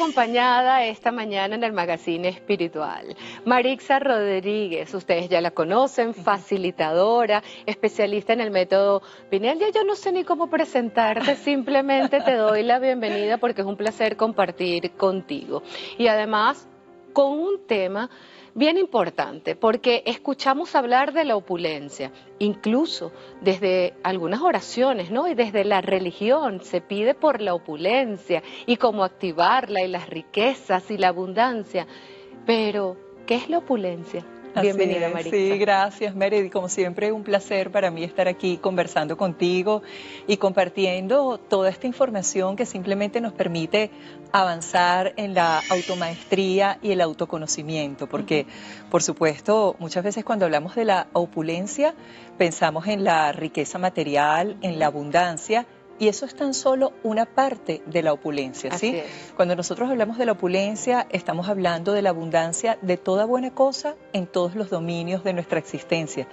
acompañada esta mañana en el Magazine Espiritual. Marixa Rodríguez, ustedes ya la conocen, facilitadora, especialista en el método Pineal. Ya yo no sé ni cómo presentarte, simplemente te doy la bienvenida porque es un placer compartir contigo. Y además, con un tema bien importante, porque escuchamos hablar de la opulencia, incluso desde algunas oraciones, ¿no? Y desde la religión se pide por la opulencia y cómo activarla y las riquezas y la abundancia. Pero, ¿qué es la opulencia? Bienvenida, Marixa. Sí, gracias, Meredith. Como siempre, un placer para mí estar aquí conversando contigo y compartiendo toda esta información que simplemente nos permite avanzar en la automaestría y el autoconocimiento, porque, por supuesto, muchas veces cuando hablamos de la opulencia, pensamos en la riqueza material, en la abundancia, y eso es tan solo una parte de la opulencia, ¿sí? Así es. Cuando nosotros hablamos de la opulencia, estamos hablando de la abundancia de toda buena cosa en todos los dominios de nuestra existencia.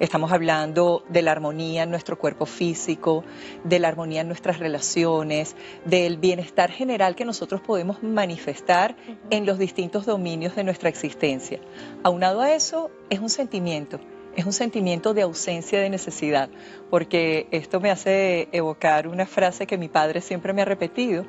Estamos hablando de la armonía en nuestro cuerpo físico, de la armonía en nuestras relaciones, del bienestar general que nosotros podemos manifestar en los distintos dominios de nuestra existencia. Aunado a eso, es un sentimiento. Es un sentimiento de ausencia de necesidad, porque esto me hace evocar una frase que mi padre siempre me ha repetido,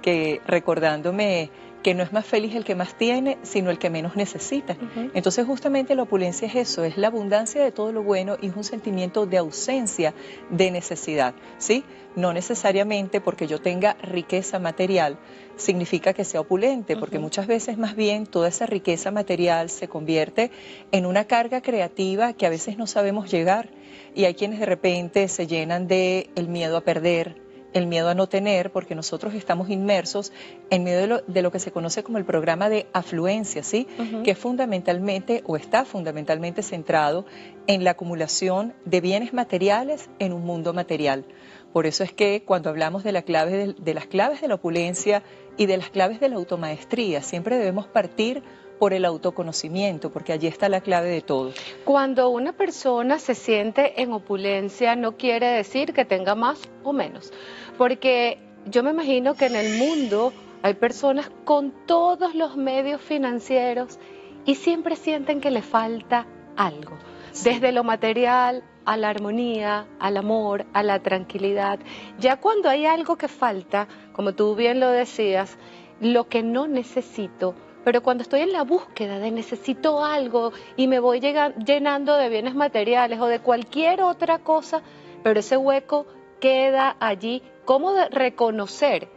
que recordándome que no es más feliz el que más tiene, sino el que menos necesita. Entonces justamente la opulencia es eso, es la abundancia de todo lo bueno y es un sentimiento de ausencia de necesidad, ¿sí? No necesariamente porque yo tenga riqueza material significa que sea opulente, porque muchas veces más bien toda esa riqueza material se convierte en una carga creativa que a veces no sabemos llegar y hay quienes de repente se llenan de el miedo a perder, el miedo a no tener, porque nosotros estamos inmersos en medio de lo que se conoce como el programa de afluencia, ¿sí? Que es fundamentalmente o está fundamentalmente centrado en la acumulación de bienes materiales en un mundo material. Por eso es que cuando hablamos de, las claves de la opulencia y de las claves de la automaestría, siempre debemos partir por el autoconocimiento, porque allí está la clave de todo. Cuando una persona se siente en opulencia, no quiere decir que tenga más o menos, porque yo me imagino que en el mundo hay personas con todos los medios financieros y siempre sienten que le falta algo, desde lo material a la armonía, al amor, a la tranquilidad. Ya cuando hay algo que falta, como tú bien lo decías, lo que no necesito, pero cuando estoy en la búsqueda de necesito algo y me voy llenando de bienes materiales o de cualquier otra cosa, pero ese hueco queda allí. ¿Cómo reconocer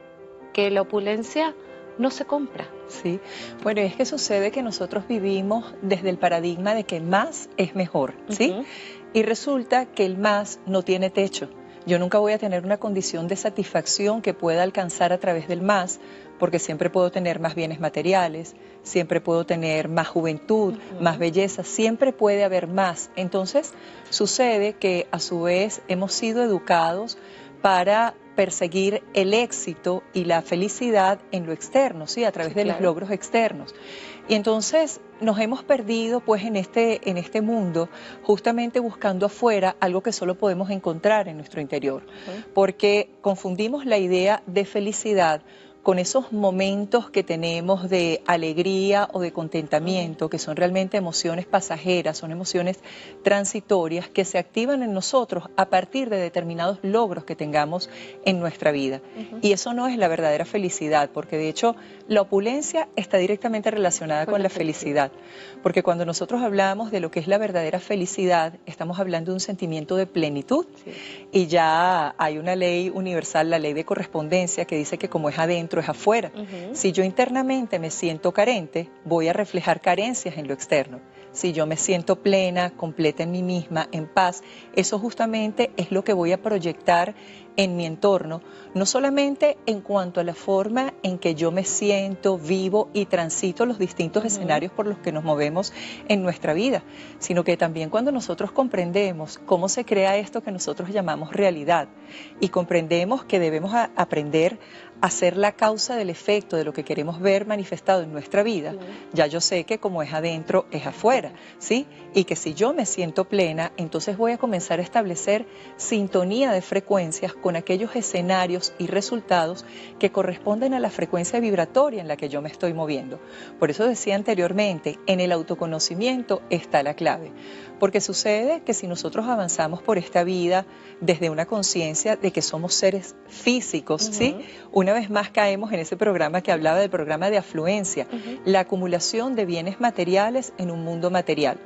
que la opulencia no se compra? Sí, bueno, es que sucede que nosotros vivimos desde el paradigma de que más es mejor, ¿sí? Y resulta que el más no tiene techo. Yo nunca voy a tener una condición de satisfacción que pueda alcanzar a través del más, porque siempre puedo tener más bienes materiales, siempre puedo tener más juventud, más belleza, siempre puede haber más. Entonces, sucede que a su vez hemos sido educados para perseguir el éxito y la felicidad en lo externo, ¿sí? A través de los logros externos. Y entonces nos hemos perdido pues en este mundo justamente buscando afuera algo que solo podemos encontrar en nuestro interior, porque confundimos la idea de felicidad con esos momentos que tenemos de alegría o de contentamiento, que son realmente emociones pasajeras, son emociones transitorias que se activan en nosotros a partir de determinados logros que tengamos en nuestra vida. Y eso no es la verdadera felicidad, porque de hecho la opulencia está directamente relacionada con la felicidad, porque cuando nosotros hablamos de lo que es la verdadera felicidad, estamos hablando de un sentimiento de plenitud, y ya hay una ley universal, la ley de correspondencia, que dice que como es adentro, es afuera. Si yo internamente me siento carente, voy a reflejar carencias en lo externo. Si yo me siento plena, completa en mí misma, en paz, eso justamente es lo que voy a proyectar en mi entorno, no solamente en cuanto a la forma en que yo me siento, vivo y transito los distintos escenarios por los que nos movemos en nuestra vida, sino que también cuando nosotros comprendemos cómo se crea esto que nosotros llamamos realidad y comprendemos que debemos aprender hacer la causa del efecto de lo que queremos ver manifestado en nuestra vida, ya yo sé que como es adentro, es afuera, ¿sí? Y que si yo me siento plena, entonces voy a comenzar a establecer sintonía de frecuencias con aquellos escenarios y resultados que corresponden a la frecuencia vibratoria en la que yo me estoy moviendo. Por eso decía anteriormente, en el autoconocimiento está la clave. Porque sucede que si nosotros avanzamos por esta vida desde una conciencia de que somos seres físicos, ¿sí? Una vez más caemos en ese programa que hablaba del programa de afluencia, la acumulación de bienes materiales en un mundo material.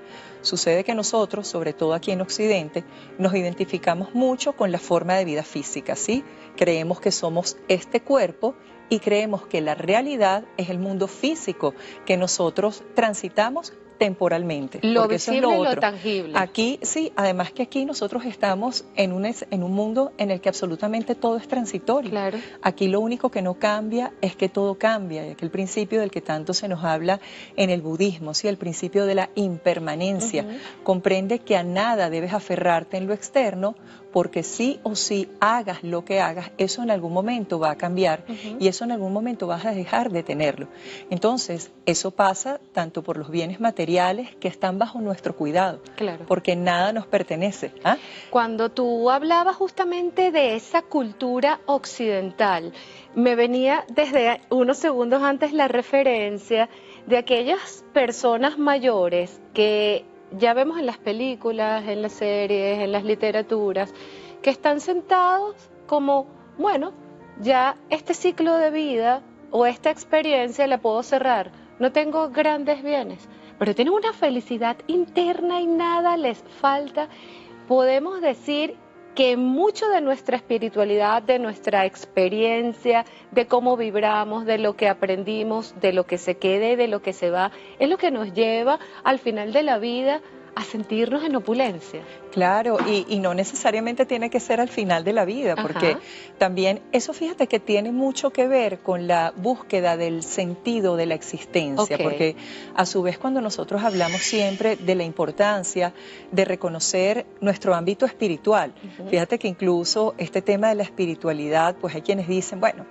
Sucede que nosotros, sobre todo aquí en Occidente, nos identificamos mucho con la forma de vida física, ¿sí? Creemos que somos este cuerpo y creemos que la realidad es el mundo físico que nosotros transitamos temporalmente. Lo visible y lo tangible. Aquí, sí, además que aquí nosotros estamos en un mundo en el que absolutamente todo es transitorio. Claro. Aquí lo único que no cambia es que todo cambia, y aquel principio del que tanto se nos habla en el budismo, ¿sí? El principio de la impermanencia. Comprende que a nada debes aferrarte en lo externo, porque sí o sí hagas lo que hagas, eso en algún momento va a cambiar y eso en algún momento vas a dejar de tenerlo. Entonces, eso pasa tanto por los bienes materiales que están bajo nuestro cuidado, claro, porque nada nos pertenece. ¿Ah? Cuando tú hablabas justamente de esa cultura occidental, me venía desde unos segundos antes la referencia de aquellas personas mayores que ya vemos en las películas, en las series, en las literaturas, que están sentados como, bueno, ya este ciclo de vida o esta experiencia la puedo cerrar, no tengo grandes bienes, pero tienen una felicidad interna y nada les falta. Podemos decir que mucho de nuestra espiritualidad, de nuestra experiencia, de cómo vibramos, de lo que aprendimos, de lo que se quede, de lo que se va, es lo que nos lleva al final de la vida a sentirnos en opulencia. Claro, y no necesariamente tiene que ser al final de la vida, porque también eso fíjate que tiene mucho que ver con la búsqueda del sentido de la existencia, porque a su vez cuando nosotros hablamos siempre de la importancia de reconocer nuestro ámbito espiritual, fíjate que incluso este tema de la espiritualidad, pues hay quienes dicen, bueno,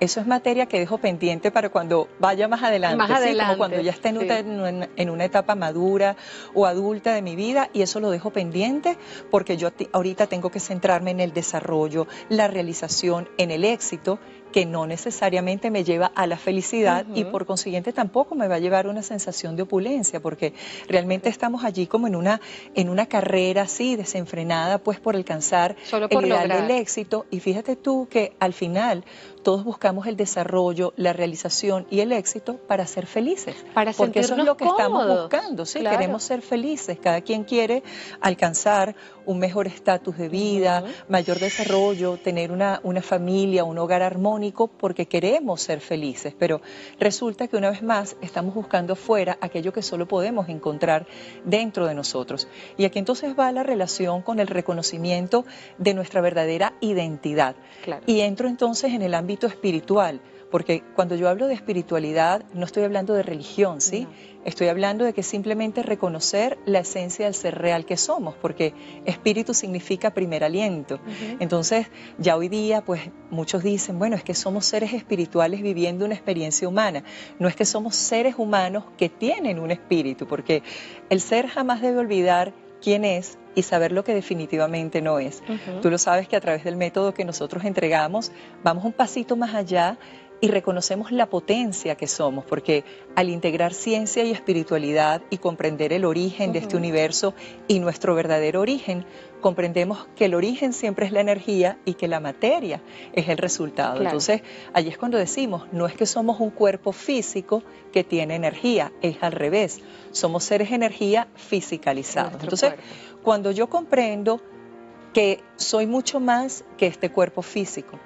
eso es materia que dejo pendiente para cuando vaya más adelante, más adelante, como cuando ya esté en una etapa madura o adulta de mi vida, y eso lo dejo pendiente porque yo ahorita tengo que centrarme en el desarrollo, la realización, en el éxito, que no necesariamente me lleva a la felicidad y por consiguiente tampoco me va a llevar a una sensación de opulencia, porque realmente estamos allí como en una carrera así desenfrenada, pues por alcanzar el ideal del éxito. Y fíjate tú que al final todos buscamos el desarrollo, la realización y el éxito para ser felices, porque eso es lo que estamos buscando, ¿sí? Claro. Queremos ser felices, cada quien quiere alcanzar un mejor estatus de vida, mayor desarrollo, tener una familia, un hogar armónico, porque queremos ser felices, pero resulta que una vez más estamos buscando fuera aquello que solo podemos encontrar dentro de nosotros. Y aquí entonces va la relación con el reconocimiento de nuestra verdadera identidad. Claro. Y entro entonces en el ámbito espiritual, porque cuando yo hablo de espiritualidad no estoy hablando de religión, ¿sí? No. Estoy hablando de que simplemente reconocer la esencia del ser real que somos, porque espíritu significa primer aliento. Entonces, ya hoy día, pues muchos dicen, bueno, es que somos seres espirituales viviendo una experiencia humana. No es que somos seres humanos que tienen un espíritu, porque el ser jamás debe olvidar quién es y saber lo que definitivamente no es. Tú lo sabes que a través del método que nosotros entregamos, vamos un pasito más allá y reconocemos la potencia que somos, porque al integrar ciencia y espiritualidad y comprender el origen de este universo y nuestro verdadero origen, comprendemos que el origen siempre es la energía y que la materia es el resultado. Claro. Entonces, allí es cuando decimos, no es que somos un cuerpo físico que tiene energía, es al revés, somos seres de energía fisicalizados. Entonces, cuando yo comprendo que soy mucho más que este cuerpo físico,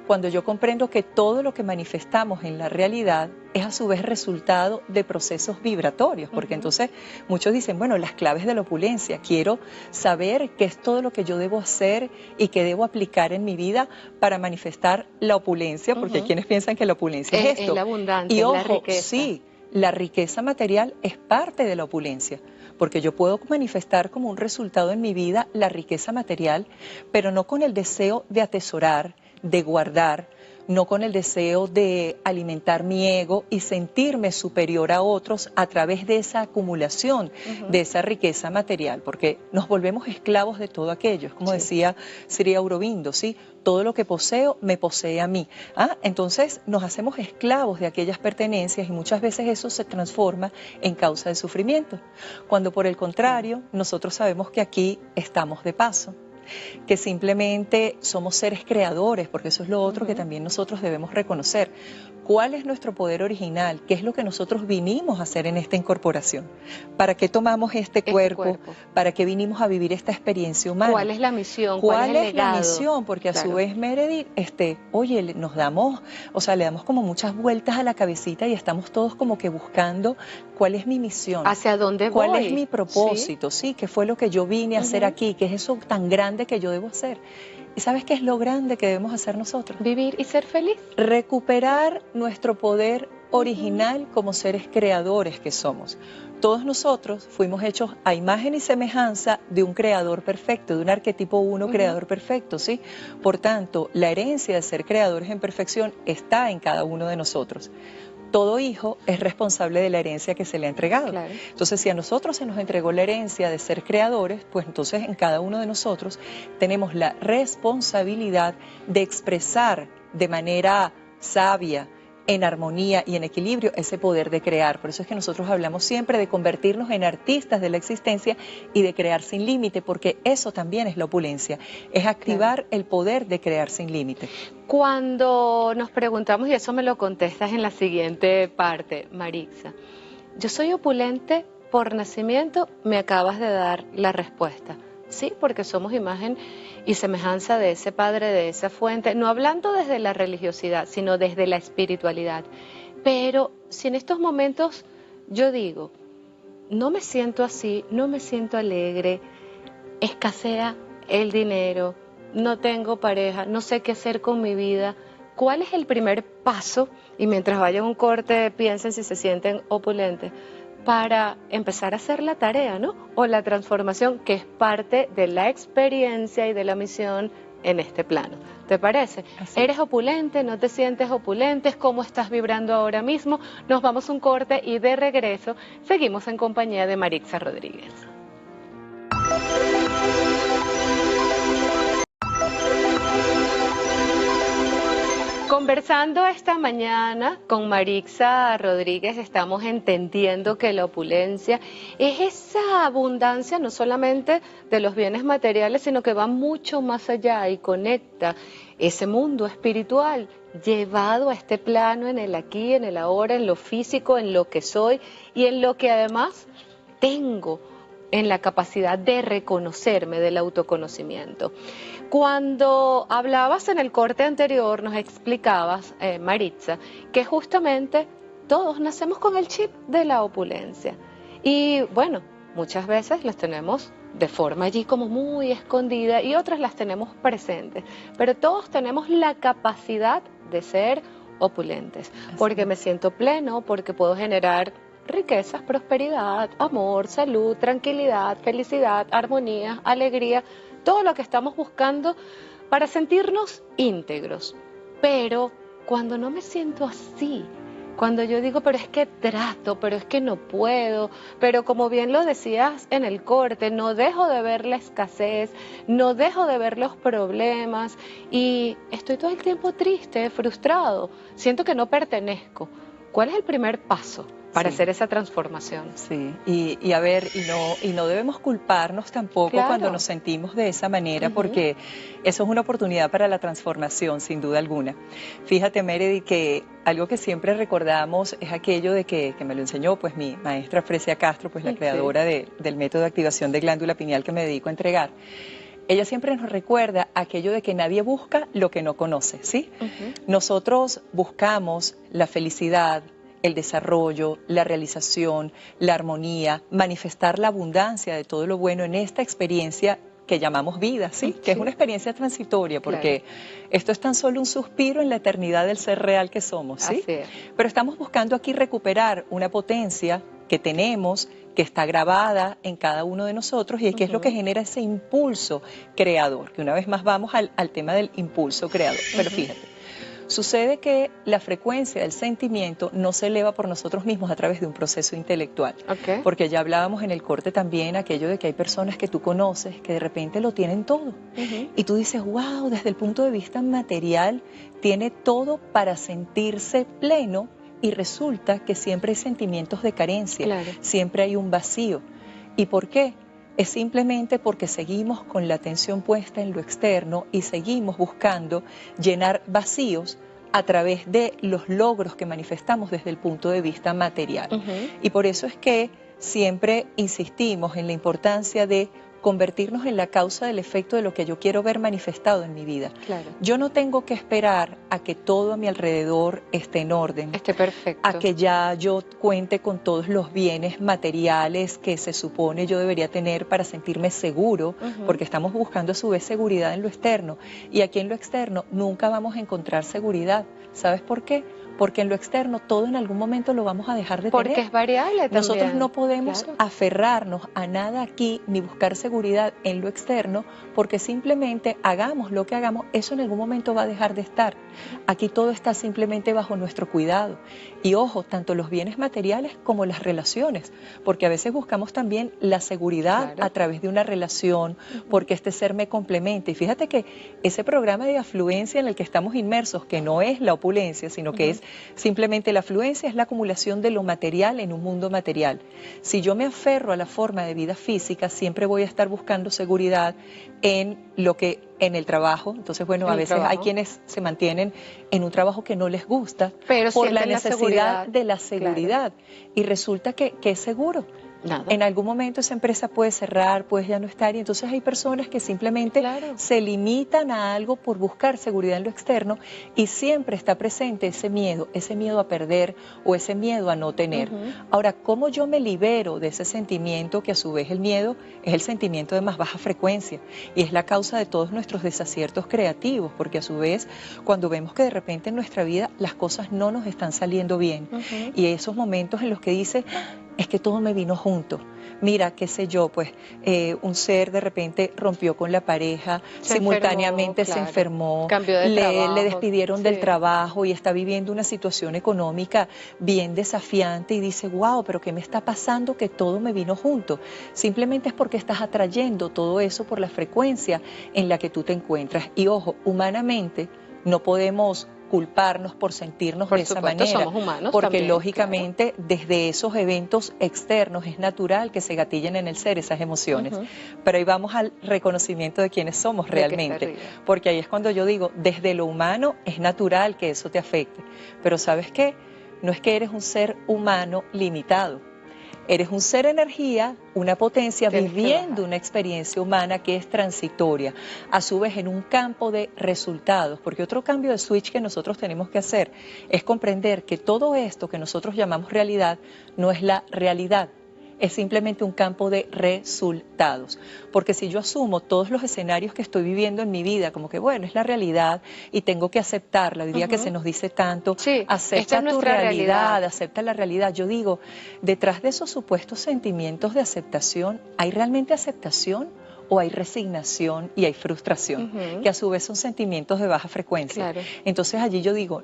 cuando yo comprendo que todo lo que manifestamos en la realidad es a su vez resultado de procesos vibratorios, porque entonces muchos dicen, bueno, las claves de la opulencia, quiero saber qué es todo lo que yo debo hacer y qué debo aplicar en mi vida para manifestar la opulencia, porque hay quienes piensan que la opulencia es esto. Es la abundancia, y ojo, la riqueza. Sí, la riqueza material es parte de la opulencia, porque yo puedo manifestar como un resultado en mi vida la riqueza material, pero no con el deseo de atesorar, de guardar, no con el deseo de alimentar mi ego y sentirme superior a otros a través de esa acumulación de esa riqueza material, porque nos volvemos esclavos de todo aquello. Es como decía Sri Aurobindo, ¿sí? Todo lo que poseo me posee a mí. Entonces nos hacemos esclavos de aquellas pertenencias y muchas veces eso se transforma en causa de sufrimiento. Cuando por el contrario, nosotros sabemos que aquí estamos de paso, que simplemente somos seres creadores, porque eso es lo otro que también nosotros debemos reconocer. ¿Cuál es nuestro poder original? ¿Qué es lo que nosotros vinimos a hacer en esta incorporación? ¿Para qué tomamos este cuerpo? ¿Para qué vinimos a vivir esta experiencia humana? ¿Cuál es la misión? ¿Cuál es la misión? Porque a su vez, Meredith, oye, nos damos, o sea, le damos como muchas vueltas a la cabecita y estamos todos como que buscando cuál es mi misión. ¿Hacia dónde voy? ¿Cuál es mi propósito? Sí, ¿qué fue lo que yo vine a hacer aquí? ¿Qué es eso tan grande que yo debo hacer? ¿Y sabes qué es lo grande que debemos hacer nosotros? Vivir y ser feliz. Recuperar nuestro poder original como seres creadores que somos. Todos nosotros fuimos hechos a imagen y semejanza de un creador perfecto, de un arquetipo 1 creador perfecto, ¿sí? Por tanto, la herencia de ser creadores en perfección está en cada uno de nosotros. Todo hijo es responsable de la herencia que se le ha entregado. Claro. Entonces, si a nosotros se nos entregó la herencia de ser creadores, pues entonces en cada uno de nosotros tenemos la responsabilidad de expresar de manera sabia, en armonía y en equilibrio ese poder de crear. Por eso es que nosotros hablamos siempre de convertirnos en artistas de la existencia y de crear sin límite, porque eso también es la opulencia, es activar el poder de crear sin límite. Cuando nos preguntamos, y eso me lo contestas en la siguiente parte, Marixa, ¿yo soy opulente por nacimiento? Me acabas de dar la respuesta. Sí, porque somos imagen y semejanza de ese Padre, de esa fuente, no hablando desde la religiosidad, sino desde la espiritualidad. Pero si en estos momentos yo digo, no me siento así, no me siento alegre, escasea el dinero, no tengo pareja, no sé qué hacer con mi vida, ¿cuál es el primer paso? Y mientras vayan un corte, piensen si se sienten opulentes, para empezar a hacer la tarea, ¿no? O la transformación que es parte de la experiencia y de la misión en este plano. ¿Te parece? Así. ¿Eres opulente? ¿No te sientes opulente? ¿Cómo estás vibrando ahora mismo? Nos vamos a un corte y de regreso seguimos en compañía de Marixa Rodríguez. Conversando esta mañana con Marixa Rodríguez, estamos entendiendo que la opulencia es esa abundancia no solamente de los bienes materiales, sino que va mucho más allá y conecta ese mundo espiritual llevado a este plano en el aquí, en el ahora, en lo físico, en lo que soy y en lo que además tengo, en la capacidad de reconocerme, del autoconocimiento. Cuando hablabas en el corte anterior, nos explicabas, Marixa, que justamente todos nacemos con el chip de la opulencia. Y bueno, muchas veces las tenemos de forma allí como muy escondida y otras las tenemos presentes. Pero todos tenemos la capacidad de ser opulentes, porque me siento pleno, porque puedo generar riquezas, prosperidad, amor, salud, tranquilidad, felicidad, armonía, alegría, todo lo que estamos buscando para sentirnos íntegros. Pero cuando no me siento así, cuando yo digo, pero es que trato, pero es que no puedo, pero como bien lo decías en el corte, no dejo de ver la escasez, no dejo de ver los problemas y estoy todo el tiempo triste, frustrado, siento que no pertenezco. ¿Cuál es el primer paso para hacer esa transformación? Sí, y a ver, y no debemos culparnos tampoco cuando nos sentimos de esa manera, porque eso es una oportunidad para la transformación, sin duda alguna. Fíjate, Meredith, que algo que siempre recordamos es aquello de que me lo enseñó pues mi maestra Fresia Castro, pues la creadora del método de activación de glándula pineal que me dedico a entregar. Ella siempre nos recuerda aquello de que nadie busca lo que no conoce, ¿sí? Nosotros buscamos la felicidad, el desarrollo, la realización, la armonía, manifestar la abundancia de todo lo bueno en esta experiencia que llamamos vida, ¿sí? Que es una experiencia transitoria, porque esto es tan solo un suspiro en la eternidad del ser real que somos, ¿sí? Pero estamos buscando aquí recuperar una potencia que tenemos, que está grabada en cada uno de nosotros y que es lo que genera ese impulso creador, que una vez más vamos al tema del impulso creador. Pero fíjate, Sucede que la frecuencia del sentimiento no se eleva por nosotros mismos a través de un proceso intelectual. Okay. Porque ya hablábamos en el corte también aquello de que hay personas que tú conoces que de repente lo tienen todo. Y tú dices, wow, desde el punto de vista material tiene todo para sentirse pleno, y resulta que siempre hay sentimientos de carencia, Claro. siempre hay un vacío. ¿Y por qué? Es simplemente porque seguimos con la atención puesta en lo externo y seguimos buscando llenar vacíos a través de los logros que manifestamos desde el punto de vista material. Y por eso es que siempre insistimos en la importancia de convertirnos en la causa del efecto de lo que yo quiero ver manifestado en mi vida. Claro. Yo no tengo que esperar a que todo a mi alrededor esté en orden, Esté perfecto, a que ya yo cuente con todos los bienes materiales que se supone yo debería tener para sentirme seguro, porque estamos buscando a su vez seguridad en lo externo. Y aquí en lo externo nunca vamos a encontrar seguridad. ¿Sabes por qué? Porque en lo externo todo en algún momento lo vamos a dejar de tener. Porque es variable también. Nosotros no podemos aferrarnos a nada aquí ni buscar seguridad en lo externo, porque simplemente hagamos lo que hagamos, eso en algún momento va a dejar de estar. Aquí todo está simplemente bajo nuestro cuidado. Y ojo, tanto los bienes materiales como las relaciones, porque a veces buscamos también la seguridad a través de una relación, porque este ser me complementa. Y fíjate que ese programa de afluencia en el que estamos inmersos, que no es la opulencia, sino que es simplemente la afluencia, es la acumulación de lo material en un mundo material. Si yo me aferro a la forma de vida física, siempre voy a estar buscando seguridad en el trabajo. Entonces, bueno, a veces hay quienes se mantienen en un trabajo que no les gusta, pero por la necesidad de la seguridad. Y resulta que es seguro. Nada. En algún momento esa empresa puede cerrar, puede ya no estar, y entonces hay personas que simplemente se limitan a algo por buscar seguridad en lo externo, y siempre está presente ese miedo a perder o ese miedo a no tener. Ahora, ¿cómo yo me libero de ese sentimiento, que a su vez el miedo es el sentimiento de más baja frecuencia y es la causa de todos nuestros desaciertos creativos? Porque a su vez, cuando vemos que de repente en nuestra vida las cosas no nos están saliendo bien, y esos momentos en los que dice, es que todo me vino junto. Mira, qué sé yo, pues un ser de repente rompió con la pareja, simultáneamente se enfermó, le despidieron del trabajo y está viviendo una situación económica bien desafiante, y dice, wow, pero ¿qué me está pasando que todo me vino junto? Simplemente es porque estás atrayendo todo eso por la frecuencia en la que tú te encuentras. Y ojo, humanamente no podemos culparnos por sentirnos de esa manera, somos humanos porque también, lógicamente desde esos eventos externos es natural que se gatillen en el ser esas emociones, pero ahí vamos al reconocimiento de quiénes somos realmente, porque ahí es cuando yo digo, desde lo humano es natural que eso te afecte, pero ¿sabes qué? No es que eres un ser humano limitado. Eres un ser energía, una potencia viviendo una experiencia humana que es transitoria, a su vez en un campo de resultados, porque otro cambio de switch que nosotros tenemos que hacer es comprender que todo esto que nosotros llamamos realidad no es la realidad, es simplemente un campo de resultados. Porque si yo asumo todos los escenarios que estoy viviendo en mi vida, como que bueno, es la realidad y tengo que aceptarla, hoy día que se nos dice tanto, acepta tu realidad, acepta la realidad. Yo digo, detrás de esos supuestos sentimientos de aceptación, ¿hay realmente aceptación? ¿O hay resignación y hay frustración? Que a su vez son sentimientos de baja frecuencia. Entonces allí yo digo,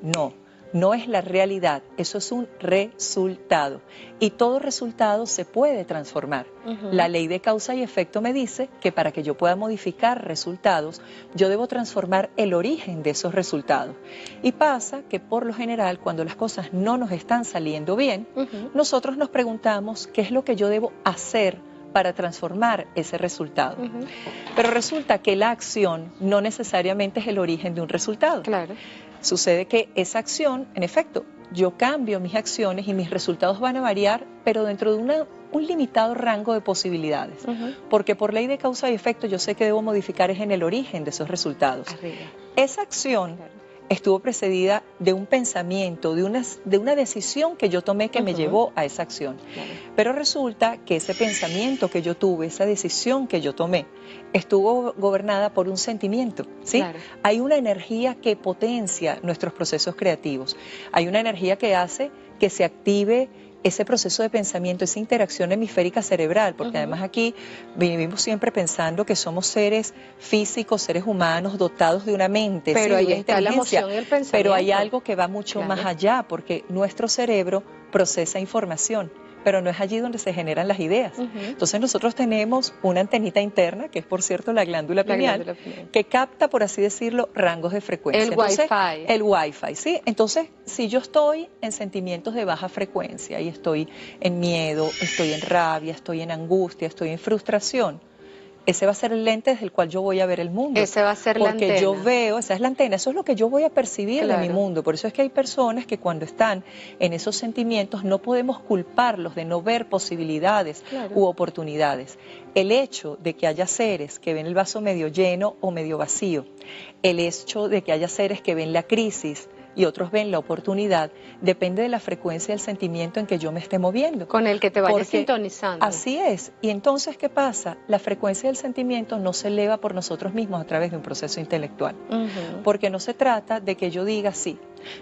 no es la realidad, eso es un resultado. Y todo resultado se puede transformar. La ley de causa y efecto me dice que para que yo pueda modificar resultados, yo debo transformar el origen de esos resultados. Y pasa que por lo general, cuando las cosas no nos están saliendo bien, nosotros nos preguntamos qué es lo que yo debo hacer para transformar ese resultado. Pero resulta que la acción no necesariamente es el origen de un resultado. Sucede que esa acción, en efecto, yo cambio mis acciones y mis resultados van a variar, pero dentro de un limitado rango de posibilidades. Porque por ley de causa y efecto yo sé que debo modificar es en el origen de esos resultados. Esa acción estuvo precedida de un pensamiento, de una decisión que yo tomé que me llevó a esa acción. Pero resulta que ese pensamiento que yo tuve, esa decisión que yo tomé, estuvo gobernada por un sentimiento, ¿sí? Hay una energía que potencia nuestros procesos creativos. Hay una energía que hace que se active ese proceso de pensamiento, esa interacción hemisférica cerebral, porque además aquí vivimos siempre pensando que somos seres físicos, seres humanos dotados de una mente, pero ¿sí? ahí De una está la inteligencia, emoción y el pensamiento. pero hay algo que va mucho Claro. más allá, porque nuestro cerebro procesa información, pero no es allí donde se generan las ideas. Entonces nosotros tenemos una antenita interna, que es por cierto la glándula pineal, que capta, por así decirlo, rangos de frecuencia. El Entonces, Wi-Fi. El Wi-Fi, ¿sí? Entonces, si yo estoy en sentimientos de baja frecuencia y estoy en miedo, estoy en rabia, estoy en angustia, estoy en frustración, ese va a ser el lente desde el cual yo voy a ver el mundo. Ese va a ser la antena. Porque yo veo, esa es la antena, eso es lo que yo voy a percibir de mi Claro. mundo. Por eso es que hay personas que cuando están en esos sentimientos no podemos culparlos de no ver posibilidades u oportunidades. El hecho de que haya seres que ven el vaso medio lleno o medio vacío, el hecho de que haya seres que ven la crisis y otros ven la oportunidad, depende de la frecuencia del sentimiento en que yo me esté moviendo. Con el que te vayas sintonizando. Así es. Y entonces, ¿qué pasa? La frecuencia del sentimiento no se eleva por nosotros mismos a través de un proceso intelectual. Porque no se trata de que yo diga sí,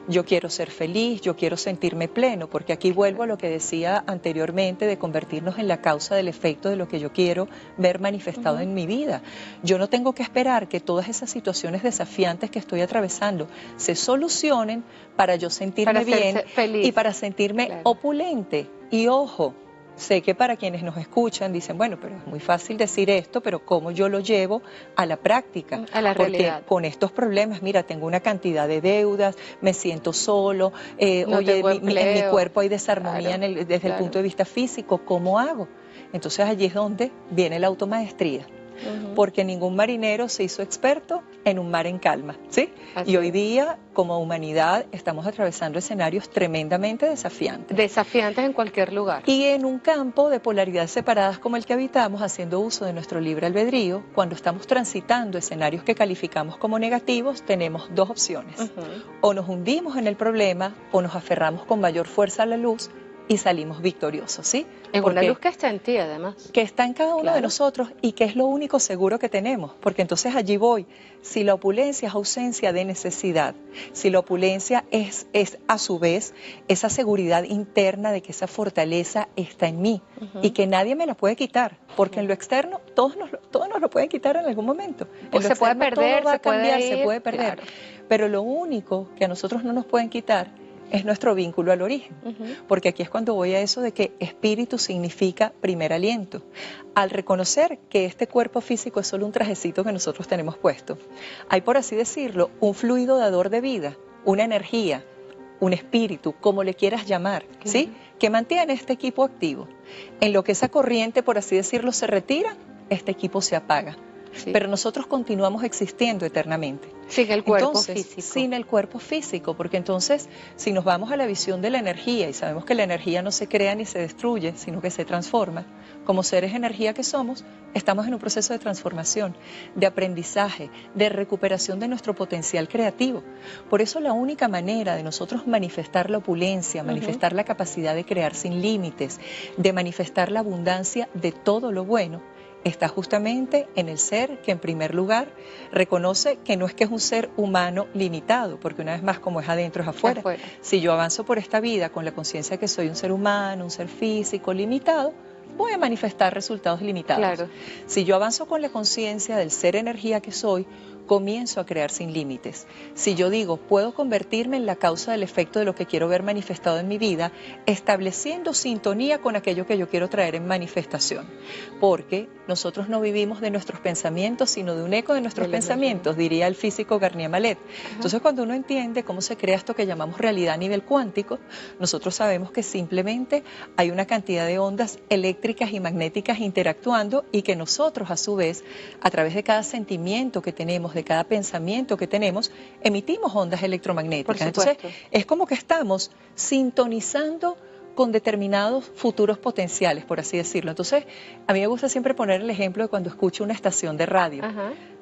yo quiero ser feliz, yo quiero sentirme pleno, porque aquí vuelvo a lo que decía anteriormente de convertirnos en la causa del efecto de lo que yo quiero ver manifestado en mi vida. Yo no tengo que esperar que todas esas situaciones desafiantes que estoy atravesando se solucionen para yo sentirme bien feliz. Y para sentirme opulente. Y ojo, sé que para quienes nos escuchan dicen, bueno, pero es muy fácil decir esto, pero ¿cómo yo lo llevo a la práctica? A la realidad. Porque con estos problemas, mira, tengo una cantidad de deudas, me siento solo, no oye, en mi cuerpo hay desarmonía desde el punto de vista físico, ¿cómo hago? Entonces allí es donde viene la automaestría. Porque ningún marinero se hizo experto en un mar en calma, ¿sí? Y hoy día, como humanidad, estamos atravesando escenarios tremendamente desafiantes. Desafiantes en cualquier lugar. Y en un campo de polaridades separadas como el que habitamos, haciendo uso de nuestro libre albedrío, cuando estamos transitando escenarios que calificamos como negativos, tenemos dos opciones. O nos hundimos en el problema, o nos aferramos con mayor fuerza a la luz y salimos victoriosos, ¿sí? En una luz que está en ti, además. Que está en cada uno de nosotros y que es lo único seguro que tenemos, porque entonces allí voy. Si la opulencia es ausencia de necesidad, si la opulencia es a su vez esa seguridad interna de que esa fortaleza está en mí y que nadie me la puede quitar, porque en lo externo todos nos lo pueden quitar en algún momento. Pues se puede perder, todo va a cambiar, se puede perder. Pero lo único que a nosotros no nos pueden quitar es nuestro vínculo al origen, porque aquí es cuando voy a eso de que espíritu significa primer aliento. Al reconocer que este cuerpo físico es solo un trajecito que nosotros tenemos puesto, hay, por así decirlo, un fluido dador de vida, una energía, un espíritu, como le quieras llamar, ¿sí? Que mantiene este equipo activo. En lo que esa corriente, por así decirlo, se retira, este equipo se apaga. Pero nosotros continuamos existiendo eternamente. Sin el cuerpo físico. Sin el cuerpo físico, porque entonces si nos vamos a la visión de la energía y sabemos que la energía no se crea ni se destruye, sino que se transforma, como seres de energía que somos, estamos en un proceso de transformación, de aprendizaje, de recuperación de nuestro potencial creativo. Por eso la única manera de nosotros manifestar la opulencia, manifestar la capacidad de crear sin límites, de manifestar la abundancia de todo lo bueno, está justamente en el ser que en primer lugar reconoce que no es que es un ser humano limitado, porque una vez más como es adentro es afuera. Si yo avanzo por esta vida con la conciencia que soy un ser humano, un ser físico limitado, voy a manifestar resultados limitados. Si yo avanzo con la conciencia del ser energía que soy, comienzo a crear sin límites. Si yo digo, puedo convertirme en la causa del efecto de lo que quiero ver manifestado en mi vida, estableciendo sintonía con aquello que yo quiero traer en manifestación. Porque nosotros no vivimos de nuestros pensamientos, sino de un eco de nuestros pensamientos, diría el físico Garnier Mallet. Entonces, cuando uno entiende cómo se crea esto que llamamos realidad a nivel cuántico, nosotros sabemos que simplemente hay una cantidad de ondas eléctricas y magnéticas interactuando y que nosotros, a su vez, a través de cada sentimiento que tenemos, de cada pensamiento que tenemos, emitimos ondas electromagnéticas. Entonces, es como que estamos sintonizando con determinados futuros potenciales, por así decirlo. Entonces, a mí me gusta siempre poner el ejemplo de cuando escucho una estación de radio.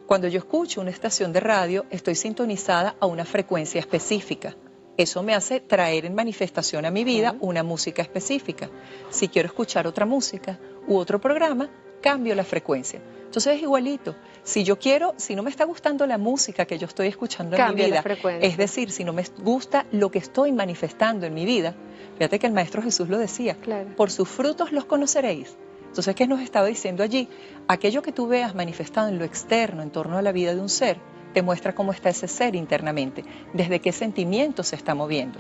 Cuando yo escucho una estación de radio, estoy sintonizada a una frecuencia específica. Eso me hace traer en manifestación a mi vida una música específica. Si quiero escuchar otra música u otro programa, cambio la frecuencia. Entonces es igualito. Si yo quiero, si no me está gustando la música que yo estoy escuchando en mi Cambia la vida, frecuencia. es decir, si no me gusta lo que estoy manifestando en mi vida, fíjate que el Maestro Jesús lo decía, Claro. por sus frutos los conoceréis. Entonces, ¿qué nos estaba diciendo allí? Aquello que tú veas manifestado en lo externo, en torno a la vida de un ser, te muestra cómo está ese ser internamente, desde qué sentimiento se está moviendo.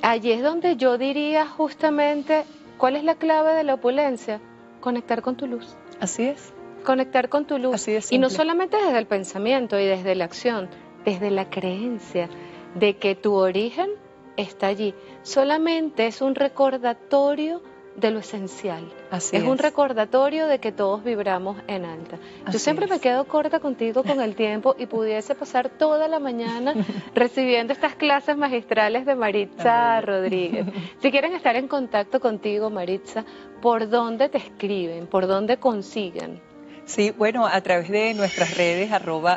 Allí es donde yo diría justamente, ¿cuál es la clave de la opulencia? Conectar con tu luz. Así es. Conectar con tu luz. Así de Y no simple. solamente desde el pensamiento y desde la acción, desde la creencia de que tu origen está allí. Solamente es un recordatorio de lo esencial. Así Es un recordatorio de que todos vibramos en alta. Yo Así siempre me es. quedo corta contigo con el tiempo y pudiese pasar toda la mañana recibiendo estas clases magistrales de Maritza Ay. Rodríguez. Si quieren estar en contacto contigo, Maritza, ¿por dónde te escriben? ¿Por dónde consiguen? Sí, bueno, a través de nuestras redes,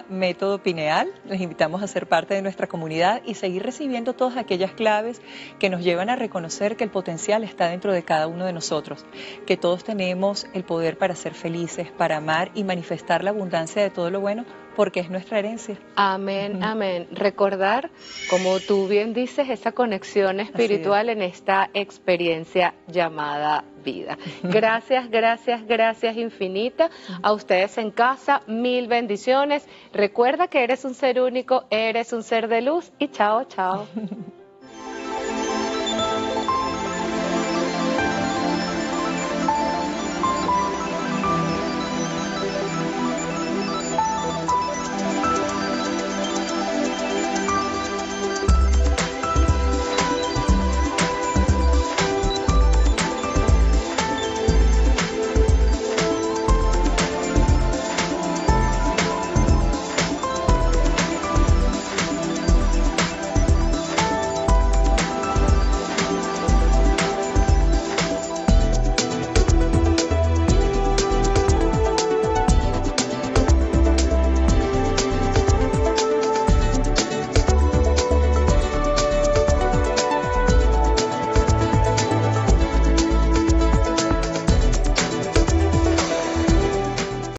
@método Pineal, les invitamos a ser parte de nuestra comunidad y seguir recibiendo todas aquellas claves que nos llevan a reconocer que el potencial está dentro de cada uno de nosotros, que todos tenemos el poder para ser felices, para amar y manifestar la abundancia de todo lo bueno, porque es nuestra herencia. Amén, amén. Recordar, como tú bien dices, esa conexión espiritual en esta experiencia llamada vida. Gracias, gracias, gracias infinita. A ustedes en casa, mil bendiciones. Recuerda que eres un ser único, eres un ser de luz y chao, chao.